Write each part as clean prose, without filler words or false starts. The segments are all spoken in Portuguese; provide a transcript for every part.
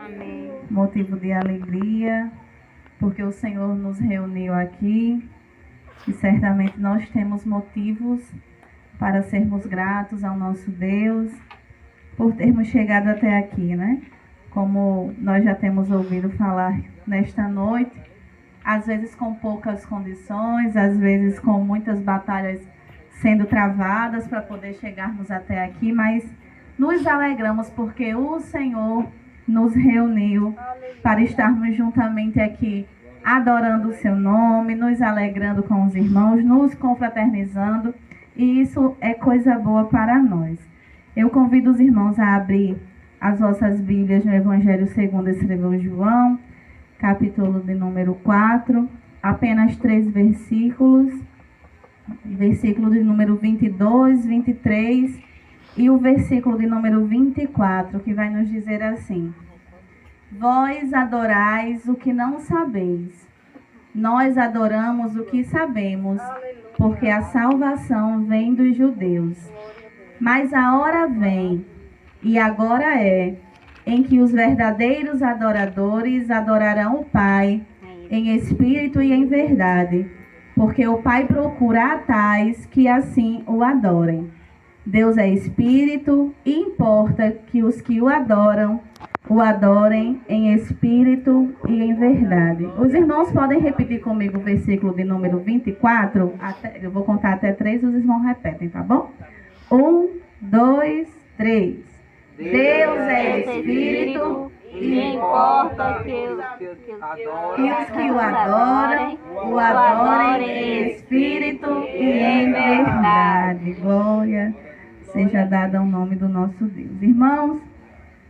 Amém. Motivo de alegria, porque o Senhor nos reuniu aqui e certamente nós temos motivos para sermos gratos ao nosso Deus por termos chegado até aqui, né? Como nós já temos ouvido falar nesta noite, às vezes com poucas condições, às vezes com muitas batalhas sendo travadas para poder chegarmos até aqui, mas nos alegramos porque o Senhor nos reuniu para estarmos juntamente aqui, adorando o seu nome, nos alegrando com os irmãos, nos confraternizando, e isso é coisa boa para nós. Eu convido os irmãos a abrir as vossas Bíblias no Evangelho segundo escreveu João, capítulo de número 4, apenas 3 versículos, versículo de número 22, 23 e o versículo de número 24, que vai nos dizer assim: vós adorais o que não sabeis, nós adoramos o que sabemos, porque a salvação vem dos judeus. Mas a hora vem, e agora é, em que os verdadeiros adoradores adorarão o Pai em espírito e em verdade, porque o Pai procura a tais que assim o adorem. Deus é espírito e importa que os que o adorem em espírito e em verdade. Os irmãos podem repetir comigo o versículo de número 24? Eu vou contar até 3, os irmãos repetem, tá bom? 1, 2, 3. Deus é espírito e importa que os que o adorem em espírito e em verdade. Glória seja dada ao nome do nosso Deus. Irmãos,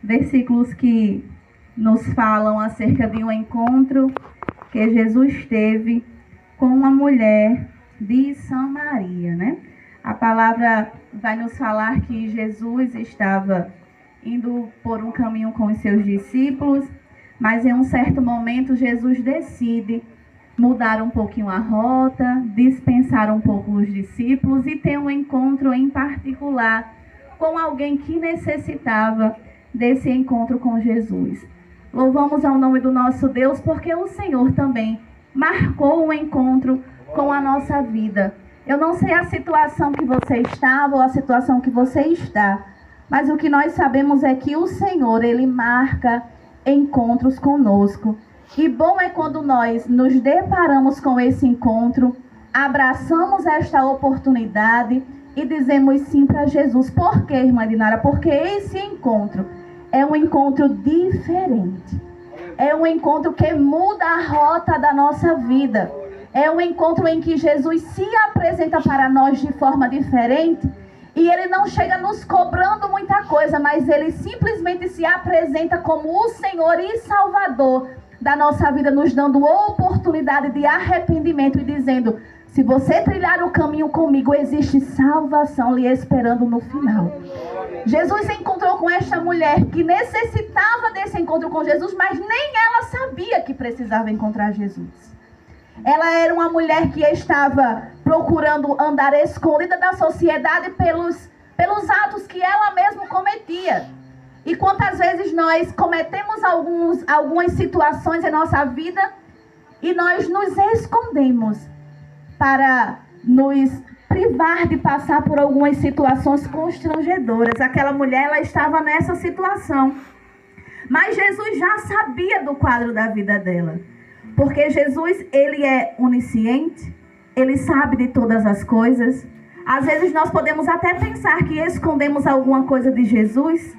versículos que nos falam acerca de um encontro que Jesus teve com uma mulher de Samaria, né? A palavra vai nos falar que Jesus estava indo por um caminho com os seus discípulos, mas em um certo momento Jesus decide mudar um pouquinho a rota, dispensar um pouco os discípulos e ter um encontro em particular com alguém que necessitava desse encontro com Jesus. Louvamos ao nome do nosso Deus, porque o Senhor também marcou um encontro com a nossa vida. Eu não sei a situação que você estava ou a situação que você está, mas o que nós sabemos é que o Senhor, Ele marca encontros conosco. E bom é quando nós nos deparamos com esse encontro, abraçamos esta oportunidade e dizemos sim para Jesus. Por quê, irmã Dinara? Porque esse encontro é um encontro diferente. É um encontro que muda a rota da nossa vida. É um encontro em que Jesus se apresenta para nós de forma diferente. E Ele não chega nos cobrando muita coisa, mas Ele simplesmente se apresenta como o Senhor e Salvador da nossa vida, nos dando oportunidade de arrependimento e dizendo: se você trilhar o caminho comigo, existe salvação lhe esperando no final. Jesus se encontrou com esta mulher que necessitava desse encontro com Jesus, mas nem ela sabia que precisava encontrar Jesus. Ela era uma mulher que estava procurando andar escondida da sociedade pelos atos que ela mesma cometia. E quantas vezes nós cometemos algumas situações em nossa vida e nós nos escondemos para nos privar de passar por algumas situações constrangedoras. Aquela mulher, ela estava nessa situação. Mas Jesus já sabia do quadro da vida dela. Porque Jesus, Ele é onisciente, Ele sabe de todas as coisas. Às vezes nós podemos até pensar que escondemos alguma coisa de Jesus,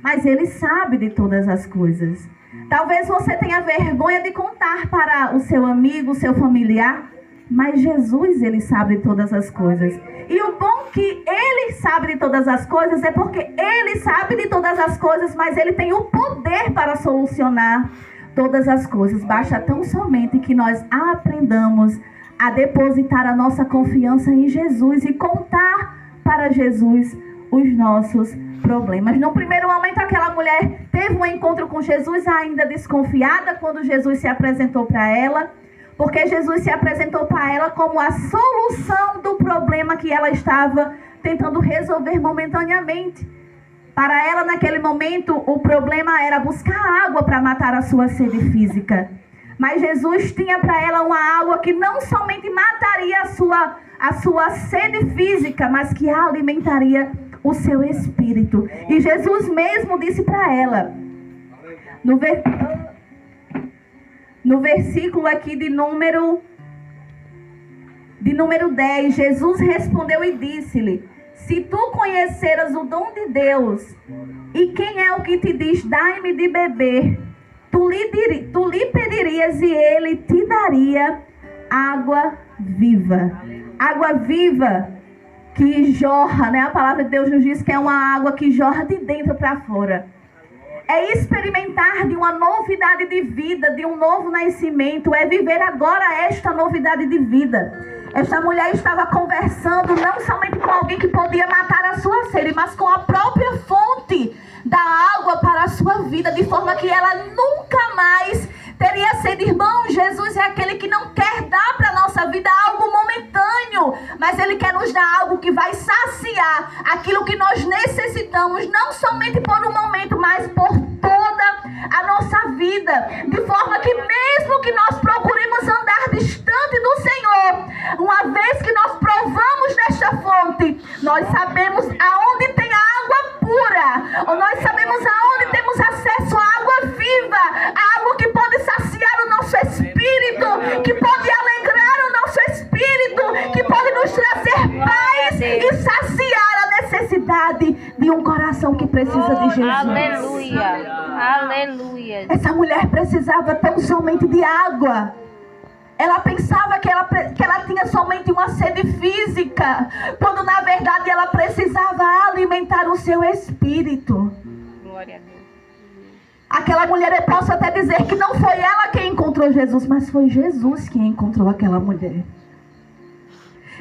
mas Ele sabe de todas as coisas. Talvez você tenha vergonha de contar para o seu amigo, o seu familiar, mas Jesus, Ele sabe de todas as coisas. E o bom que Ele sabe de todas as coisas é porque Ele sabe de todas as coisas, mas Ele tem o poder para solucionar todas as coisas. Basta tão somente que nós aprendamos a depositar a nossa confiança em Jesus e contar para Jesus os nossos problemas. No primeiro momento, aquela mulher teve um encontro com Jesus ainda desconfiada quando Jesus se apresentou para ela, porque Jesus se apresentou para ela como a solução do problema que ela estava tentando resolver momentaneamente. Para ela, naquele momento, o problema era buscar água para matar a sua sede física. Mas Jesus tinha para ela uma água que não somente mataria a sua sede física, mas que alimentaria o seu espírito. E Jesus mesmo disse para ela, no versículo aqui de número 10, Jesus respondeu e disse-lhe: se tu conheceras o dom de Deus, e quem é o que te diz, dai-me de beber, tu lhe pedirias e ele te daria água viva. Água viva que jorra, né? A palavra de Deus nos diz que é uma água que jorra de dentro para fora. É experimentar de uma novidade de vida, de um novo nascimento, é viver agora esta novidade de vida. Esta mulher estava conversando não somente com alguém que podia matar a sua sede, mas com a própria fonte da água para a sua vida, de forma que ela nunca mais teria sede. Irmão, Jesus é aquele que não quer dar para a nossa vida algo momentâneo, mas Ele quer nos dar algo que vai saciar aquilo que nós necessitamos, não somente por um momento, mas por toda a nossa vida. De forma que mesmo que nós procuremos andar distante do Senhor, uma vez que nós provamos desta fonte, nós sabemos aonde tem a água pura, ou nós sabemos aonde temos acesso à água viva, a água que pode saciar o nosso espírito, que pode alegrar o nosso espírito, que pode nos trazer paz e saciar a necessidade de um coração que precisa de Jesus. Aleluia, aleluia. Essa mulher precisava tão somente de água. Ela pensava que ela tinha somente uma sede física, quando na verdade ela precisava alimentar o seu espírito. Glória a Deus. Aquela mulher, eu posso até dizer que não foi ela quem encontrou Jesus, mas foi Jesus quem encontrou aquela mulher.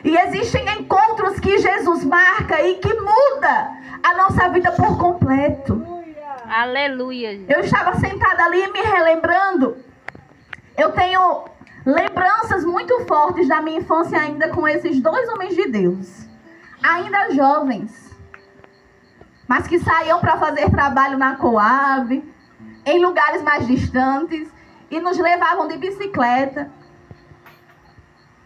E existem encontros que Jesus marca e que muda a nossa vida por completo. Aleluia. Eu estava sentada ali me relembrando. Eu tenho lembranças muito fortes da minha infância ainda com esses dois homens de Deus. Ainda jovens. Mas que saíam para fazer trabalho na Coab, em lugares mais distantes, e nos levavam de bicicleta.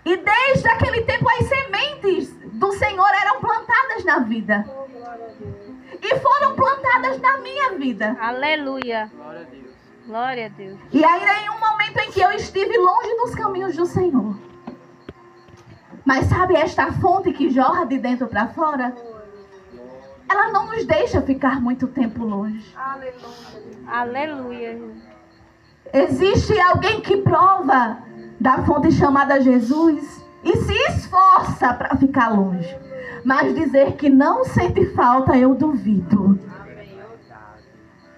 E desde aquele tempo as sementes do Senhor eram plantadas na vida. E foram plantadas na minha vida. Aleluia. Glória a Deus. Glória a Deus. E ainda em um momento em que eu estive longe dos caminhos do Senhor. Mas sabe esta fonte que jorra de dentro para fora? Ela não nos deixa ficar muito tempo longe. Aleluia. Existe alguém que prova da fonte chamada Jesus e se esforça para ficar longe. Mas dizer que não sente falta, eu duvido.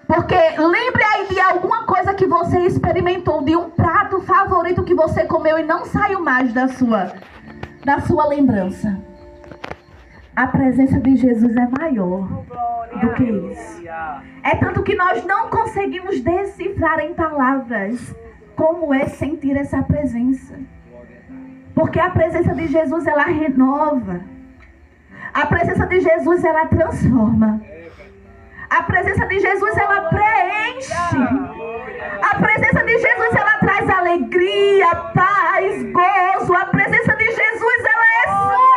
Porque lembre aí de alguma coisa que você experimentou, de um prato favorito que você comeu e não saiu mais da sua lembrança. A presença de Jesus é maior do que isso. É tanto que nós não conseguimos decifrar em palavras como é sentir essa presença. Porque a presença de Jesus, ela renova. A presença de Jesus, ela transforma. A presença de Jesus, ela preenche. A presença de Jesus, ela traz alegria, paz, gozo. A presença de Jesus, ela é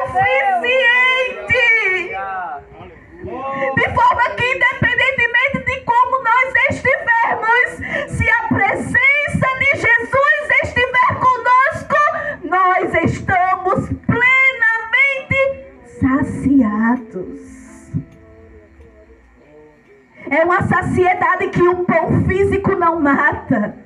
suficiente. De forma que, independentemente de como nós estivermos, se a presença de Jesus estiver conosco, nós estamos plenamente saciados. É uma saciedade que o pão físico não mata.